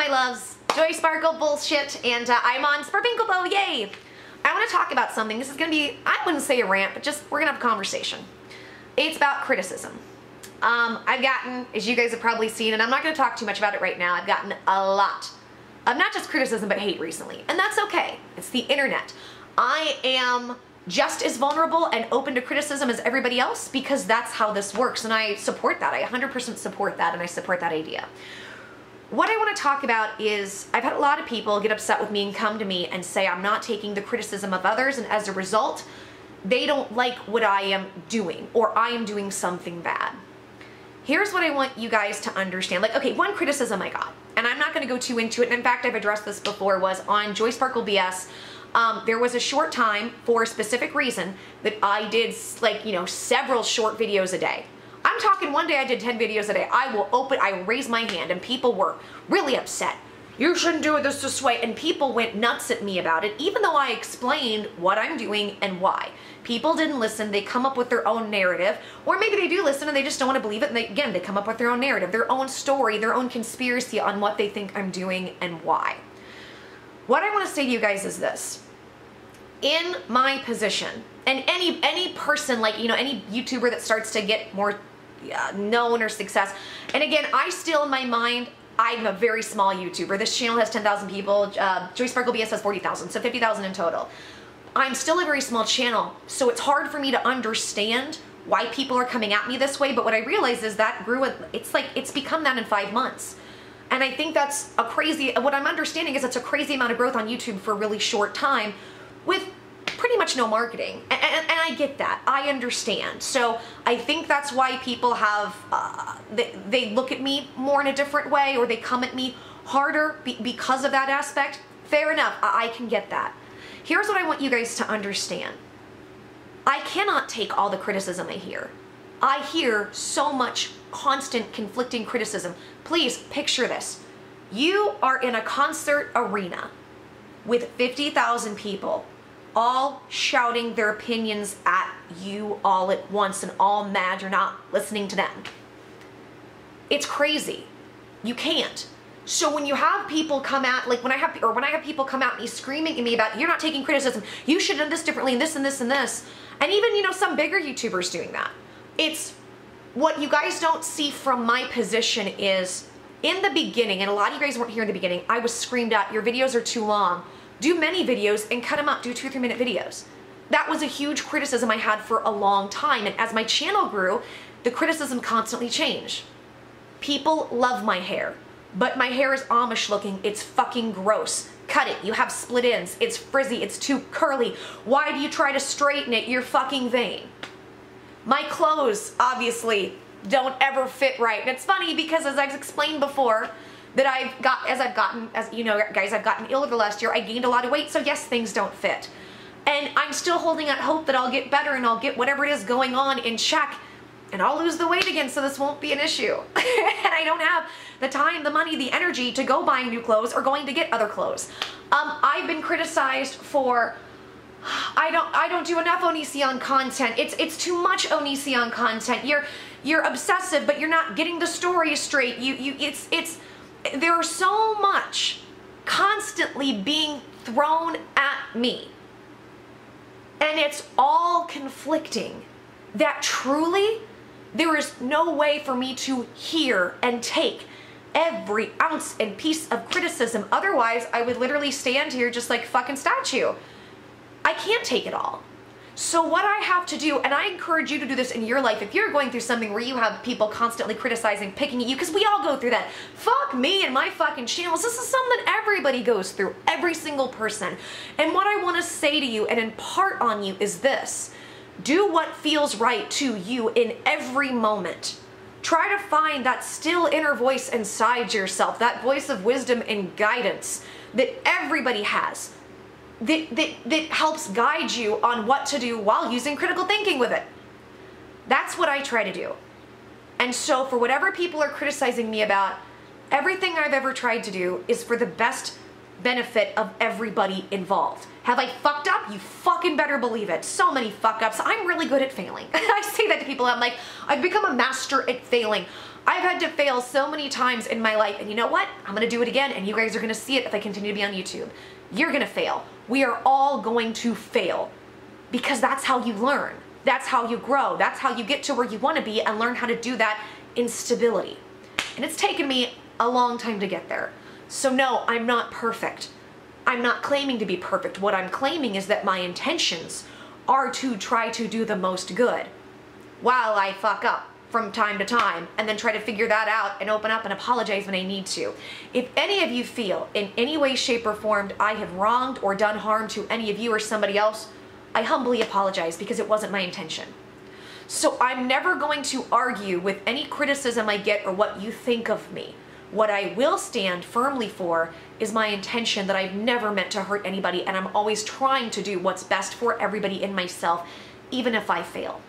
my loves? Joy Sparkle bullshit, and I'm on Sparpinkle, yay! I want to talk about something. This is going to be, I wouldn't say a rant, but just we're going to have a conversation. It's about criticism. I've gotten, as you guys have probably seen, and I'm not going to talk too much about it right now, I've gotten a lot of not just criticism, but hate recently. And that's okay. It's the internet. I am just as vulnerable and open to criticism as everybody else because that's how this works. And I support that. I 100% support that, and I support that idea. What I want to talk about is I've had a lot of people get upset with me and come to me and say I'm not taking the criticism of others, and as a result, they don't like what I am doing, or I am doing something bad. Here's what I want you guys to understand. Like, okay, one criticism I got, and I'm not going to go too into it, and in fact, I've addressed this before, was on Joy Sparkle BS. There was a short time for a specific reason that I did, like, you know, several short videos a day. I'm talking one day I did 10 videos a day. I raised my hand and people were really upset. You shouldn't do it this way. And people went nuts at me about it, even though I explained what I'm doing and why. People didn't listen. They come up with their own narrative, or maybe they do listen and they just don't want to believe it. And again, they come up with their own narrative, their own story, their own conspiracy on what they think I'm doing and why. What I want to say to you guys is this. In my position, and any person, like, you know, any YouTuber that starts to get more known or success, and again, I still in my mind, I'm a very small YouTuber. This channel has 10,000 people. Joy Sparkle BS has 40,000, so 50,000 in total. I'm still a very small channel, so it's hard for me to understand why people are coming at me this way, but what I realize is that grew, it's become that in 5 months. And I think that's a crazy, what I'm understanding is it's a crazy amount of growth on YouTube for a really short time with pretty much no marketing. And I get that. I understand. So I think that's why people have, they look at me more in a different way, or they come at me harder because of that aspect. Fair enough. I can get that. Here's what I want you guys to understand. I cannot take all the criticism I hear. I hear so much constant conflicting criticism. Please picture this. You are in a concert arena with 50,000 people, all shouting their opinions at you all at once and all mad you're not listening to them. It's crazy. You can't. So when you have people come at, like when I have people come at me screaming at me about, you're not taking criticism, you should have done this differently, and this and this and this, and even, you know, some bigger YouTubers doing that. It's what you guys don't see from my position is in the beginning, and a lot of you guys weren't here in the beginning, I was screamed at, your videos are too long. Do many videos and cut them up, do 2 or 3 minute videos. That was a huge criticism I had for a long time, and as my channel grew, the criticism constantly changed. People love my hair, but my hair is Amish looking, it's fucking gross. Cut it, you have split ends, it's frizzy, it's too curly. Why do you try to straighten it? You're fucking vain. My clothes, obviously, don't ever fit right. And it's funny because as I've explained before, that as you know, guys, I've gotten ill over the last year. I gained a lot of weight, so yes, things don't fit. And I'm still holding out hope that I'll get better and I'll get whatever it is going on in check, and I'll lose the weight again, so this won't be an issue. And I don't have the time, the money, the energy to go buying new clothes or going to get other clothes. I've been criticized for, I don't do enough Onision content. It's too much Onision content. You're obsessive, but you're not getting the story straight. There's so much constantly being thrown at me, and it's all conflicting, that truly there is no way for me to hear and take every ounce and piece of criticism. Otherwise, I would literally stand here just like fucking statue. I can't take it all. So what I have to do, and I encourage you to do this in your life, if you're going through something where you have people constantly criticizing, picking at you, because we all go through that. Fuck me and my fucking channels. This is something everybody goes through, every single person. And what I want to say to you and impart on you is this. Do what feels right to you in every moment. Try to find that still inner voice inside yourself, that voice of wisdom and guidance that everybody has. That helps guide you on what to do while using critical thinking with it. That's what I try to do. And so for whatever people are criticizing me about, everything I've ever tried to do is for the best benefit of everybody involved. Have I fucked up? You fucking better believe it. So many fuck ups. I'm really good at failing. I say that to people. I'm like, I've become a master at failing. I've had to fail so many times in my life, and you know what? I'm gonna do it again, and you guys are gonna see it if I continue to be on YouTube. You're gonna fail. We are all going to fail because that's how you learn. That's how you grow. That's how you get to where you wanna be and learn how to do that in stability. And it's taken me a long time to get there. So no, I'm not perfect. I'm not claiming to be perfect. What I'm claiming is that my intentions are to try to do the most good while I fuck up from time to time and then try to figure that out and open up and apologize when I need to. If any of you feel in any way, shape, or form I have wronged or done harm to any of you or somebody else, I humbly apologize because it wasn't my intention. So I'm never going to argue with any criticism I get or what you think of me. What I will stand firmly for is my intention that I've never meant to hurt anybody, and I'm always trying to do what's best for everybody and myself, even if I fail.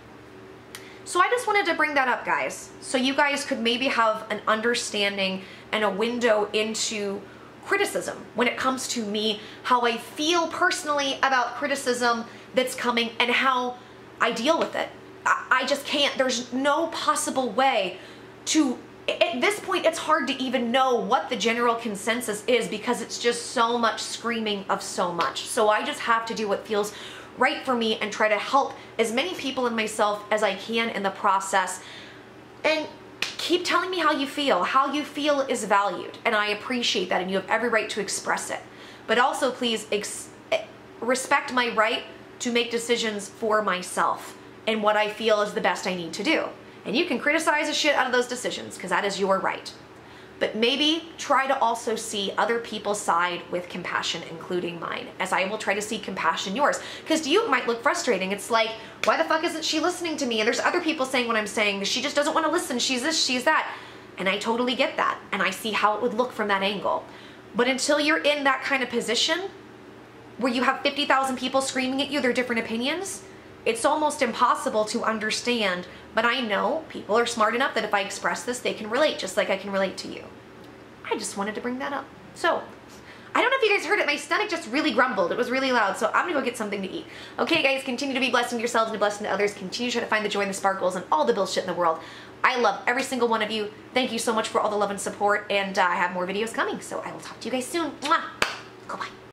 So I just wanted to bring that up, guys, so you guys could maybe have an understanding and a window into criticism when it comes to me, how I feel personally about criticism that's coming and how I deal with it. I just can't, there's no possible way to, at this point, it's hard to even know what the general consensus is because it's just so much screaming of so much. So I just have to do what feels right for me and try to help as many people and myself as I can in the process. And keep telling me how you feel. How you feel is valued, and I appreciate that, and you have every right to express it. But also, please respect my right to make decisions for myself and what I feel is the best I need to do. And you can criticize the shit out of those decisions because that is your right. But maybe try to also see other people's side with compassion, including mine, as I will try to see compassion yours. Because to you, it might look frustrating. It's like, why the fuck isn't she listening to me? And there's other people saying what I'm saying. She just doesn't want to listen. She's this, she's that. And I totally get that. And I see how it would look from that angle. But until you're in that kind of position, where you have 50,000 people screaming at you their different opinions, it's almost impossible to understand. But I know people are smart enough that if I express this, they can relate, just like I can relate to you. I just wanted to bring that up. So, I don't know if you guys heard it, my stomach just really grumbled. It was really loud, so I'm gonna go get something to eat. Okay, guys, continue to be blessing yourselves and blessing to others. Continue to try to find the joy and the sparkles and all the bullshit in the world. I love every single one of you. Thank you so much for all the love and support, and I have more videos coming, so I will talk to you guys soon. Mwah! Goodbye.